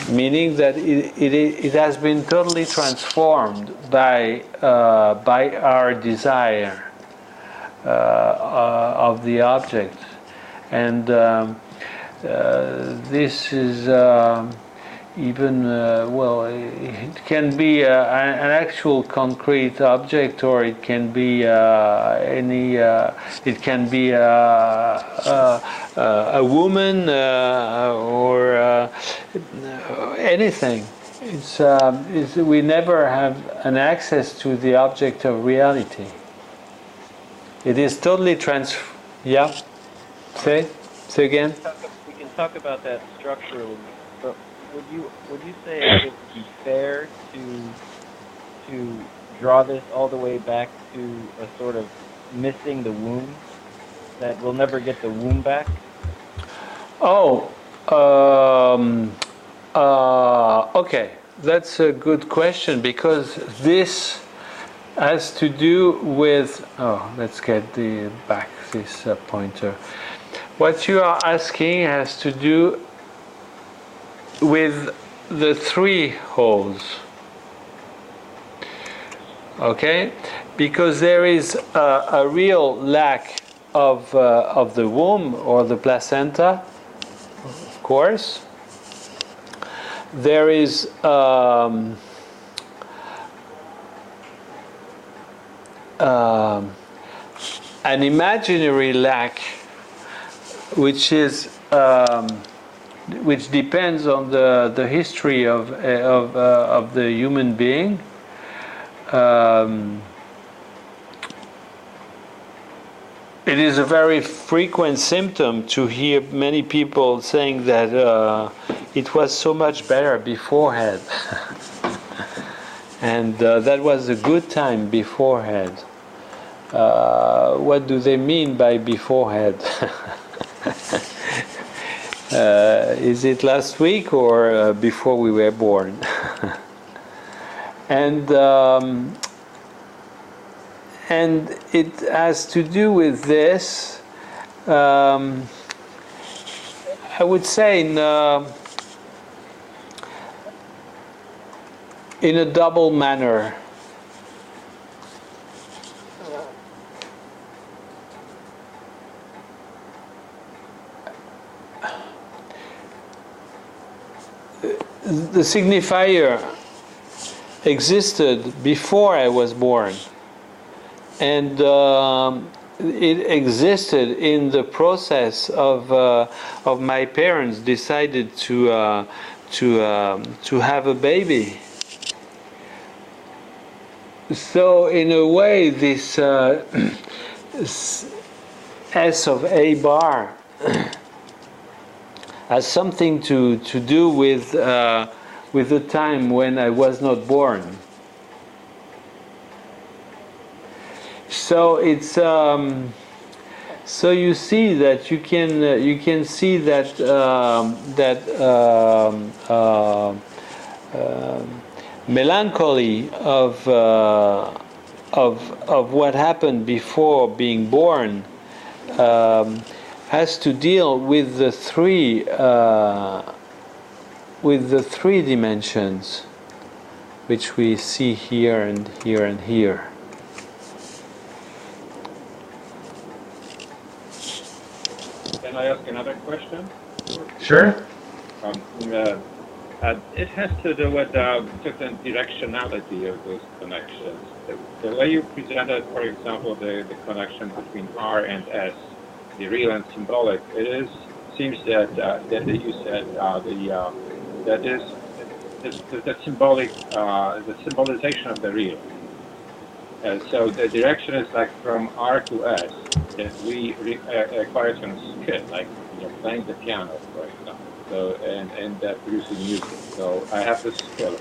meaning that it has been totally transformed by our desire of the object, and this is even well, it can be an actual concrete object, or it can be any. It can be a woman or anything. It's we never have an access to the object of reality. It is totally Yeah. Say again. We can talk about that structurally, but would you say it would be fair to draw this all the way back to a sort of missing the womb, that we'll never get the womb back? Okay, that's a good question, because this has to do with. Let's get back this pointer. What you are asking has to do with the three holes. Okay, because there is a real lack of the womb or the placenta, of course. There is an imaginary lack, which is which depends on the history of the human being. It is a very frequent symptom to hear many people saying that it was so much better beforehand, and that was a good time beforehand. What do they mean by beforehand? Is it last week or before we were born? And it has to do with this. I would say in a double manner. The signifier existed before I was born, and it existed in the process of my parents decided to have a baby. So in a way, this S of A bar has something to do with the time when I was not born. So it's so you see that you can see that melancholy of what happened before being born has to deal with the three dimensions, which we see here and here and here. Can I ask another question? Sure. It has to do with certain directionality of those connections. The way you presented, for example, the connection between R and S, the real and symbolic, seems that you said that is the symbolic, the symbolization of the real. So the direction is like from R to S, that we acquire some skill, like playing the piano, for example. So and that producing music. So I have this skill.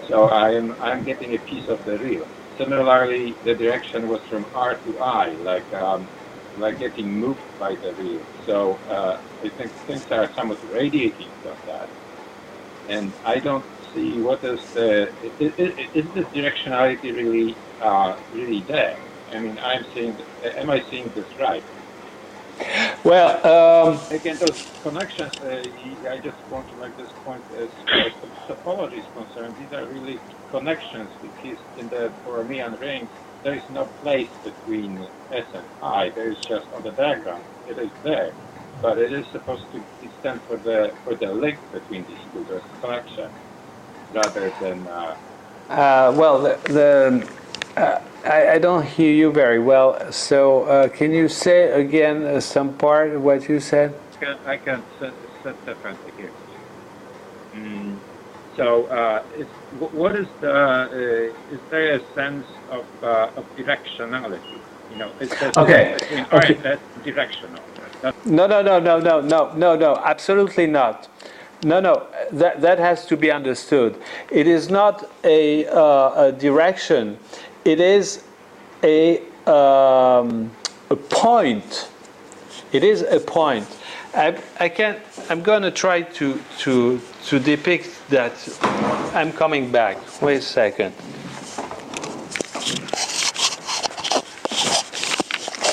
So I'm getting a piece of the real. Similarly, the direction was from R to I, like getting moved by the real. So I think things are somewhat radiating from that. And I don't see what is the is this directionality really really there? I mean, am I seeing this right? Well, Again, those connections, I just want to make this point as far as the topology is concerned, these are really connections, because in the Borromean rings, there is no place between S and I, there is just on the diagram, it is there. But it is supposed to stand for the link between these two, there's a connection, rather than... well, I don't hear you very well, so can you say again some part of what you said? I can set differently here. So, what is the? Is there a sense of directionality? You know, is there Okay. between Okay. that's directional? No, absolutely not. No, that has to be understood. It is not a direction. It is a point. It is a point. I'm going to try to depict that. I'm coming back. Wait a second.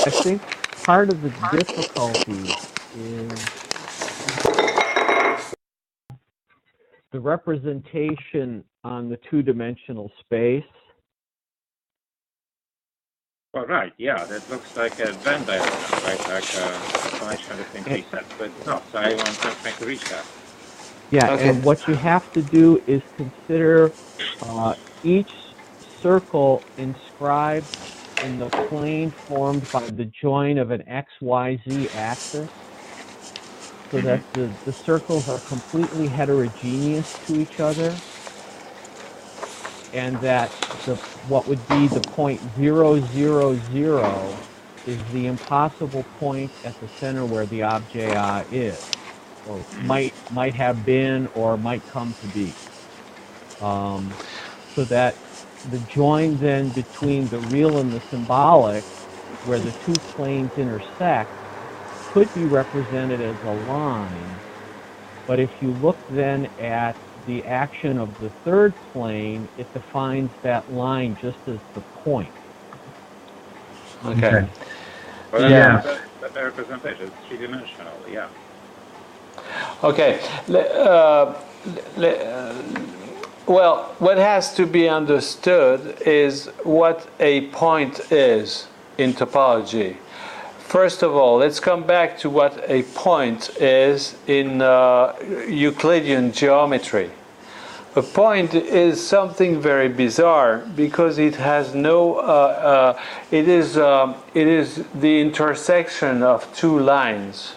I think part of the difficulty is the representation on the two-dimensional space. Well, right, yeah, that looks like a Venn diagram, right? Like a connection between three sets, but it's not. So I want to reach that. Yeah, Okay. and what you have to do is consider each circle inscribed in the plane formed by the join of an XYZ axis, so that the circles are completely heterogeneous to each other, and that what would be the point 0, 0, 0 is the impossible point at the center where the object is, or might have been, or might come to be. So that the join then between the real and the symbolic, where the two planes intersect, could be represented as a line. But if you look then at the action of the third plane, it defines that line just as the point. Okay. Well, Yeah. That's a representation. It's three-dimensional, yeah. Okay. Well, what has to be understood is what a point is in topology. First of all, let's come back to what a point is in Euclidean geometry. A point is something very bizarre because it has no. It is the intersection of two lines.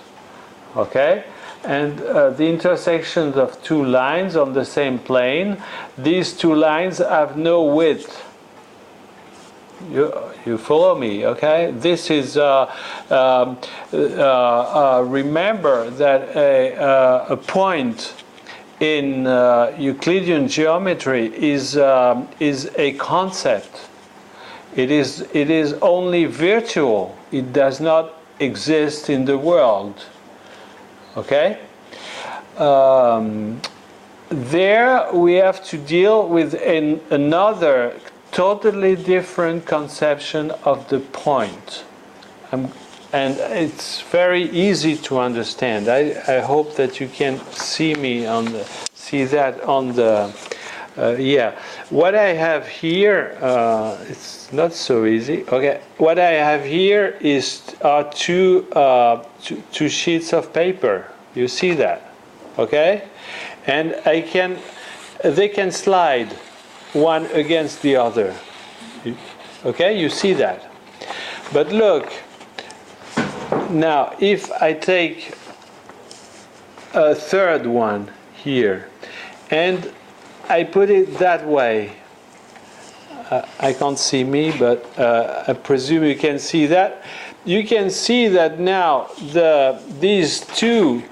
Okay. And the intersections of two lines on the same plane, these two lines have no width. You follow me, okay? This is remember that a point in Euclidean geometry is a concept. It is only virtual. It does not exist in the world. Okay? There we have to deal with another totally different conception of the point. And it's very easy to understand. I hope that you can see that on the yeah. What I have here, it's not so easy. Okay, what I have here are two sheets of paper. You see that, okay? And they can slide one against the other. Okay, you see that. But look, now if I take a third one here and I put it that way, I can't see me, but I presume you can see that. You can see that now these two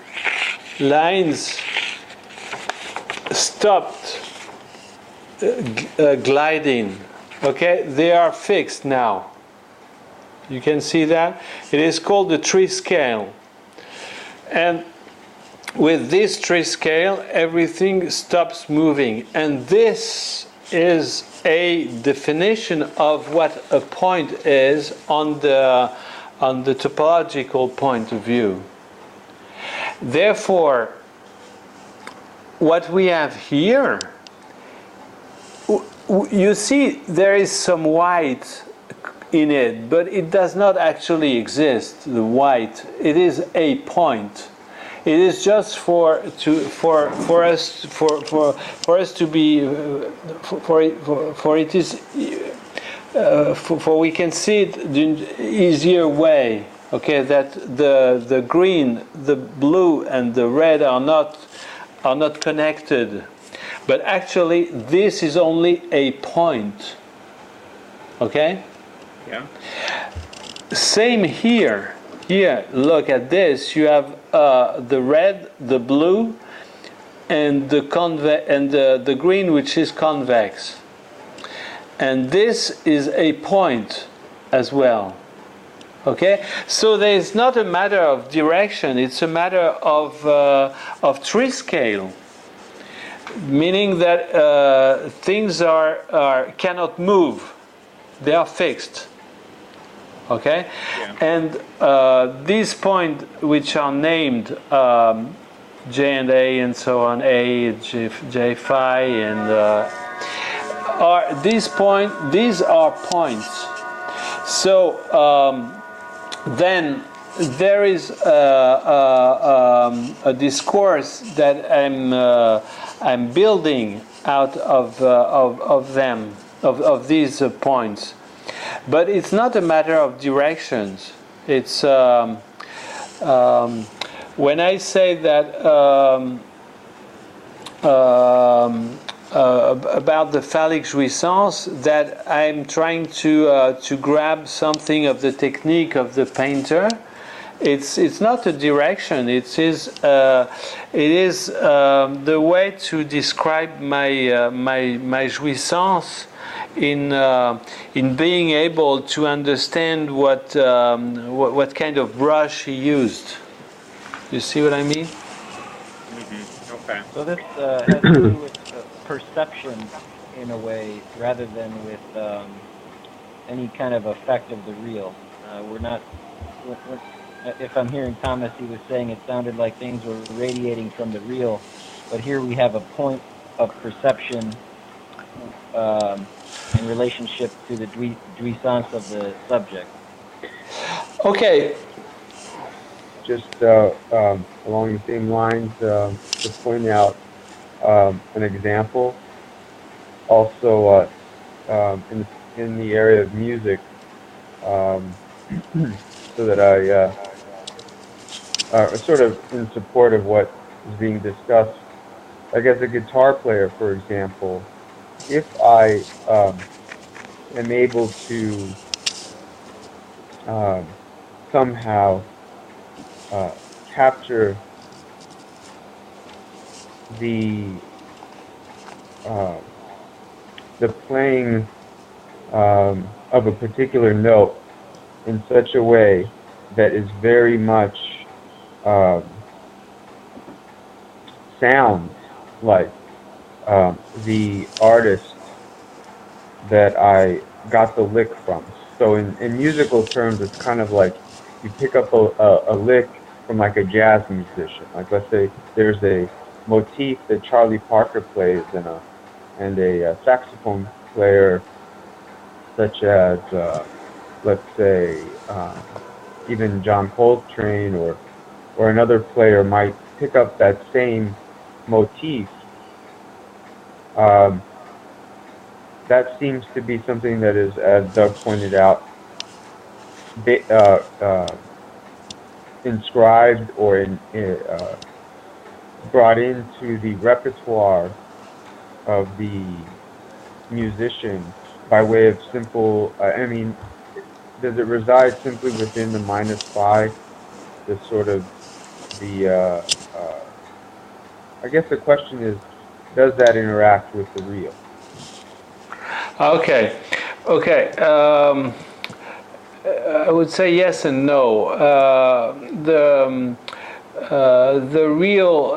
lines stopped gliding. Okay, they are fixed now. You can see that. It is called the tree scale. And with this tree scale, everything stops moving. And this is a definition of what a point is on the on the topological point of view. Therefore, what we have here, you see there is some white in it, but it does not actually exist, the white. It is a point. It is just for us to be for we can see it the easier way. Okay, that the green, the blue, and the red are not connected, but actually this is only a point. Okay. Yeah. Same here. Here, look at this. You have the red, the blue, and the green, which is convex. And this is a point as well. Okay, so there is not a matter of direction; it's a matter of tree scale, meaning that things cannot move; they are fixed. Okay, Yeah. and these points, which are named J and A and so on, A, J phi, and these are points. So then there is a discourse that I'm building out of them, of these points. But it's not a matter of directions. It's when I say that about the phallic jouissance, that I'm trying to grab something of the technique of the painter. It's not a direction. It is the way to describe my jouissance in being able to understand what kind of brush he used. You see what I mean? Mm-hmm. Okay. So this has to do with perception in a way, rather than with any kind of effect of the real. We're not. If I'm hearing Thomas, he was saying it sounded like things were radiating from the real, but here we have a point of perception in relationship to the jouissance of the subject. Okay. Just along the same lines, to point out an example. Also, in the area of music, so that I sort of in support of what is being discussed. Like as a guitar player, for example, if I am able to somehow capture the playing of a particular note in such a way that is very much sounds like the artist that I got the lick from. So in musical terms, it's kind of like you pick up a lick from like a jazz musician. Like let's say there's a motif that Charlie Parker plays and a saxophone player such as let's say even John Coltrane or another player might pick up that same motif. That seems to be something that is, as Doug pointed out, inscribed or brought into the repertoire of the musician by way of simple, I mean, does it reside simply within the minus phi, the sort of the, I guess the question is, does that interact with the real? Okay. I would say yes and no. The real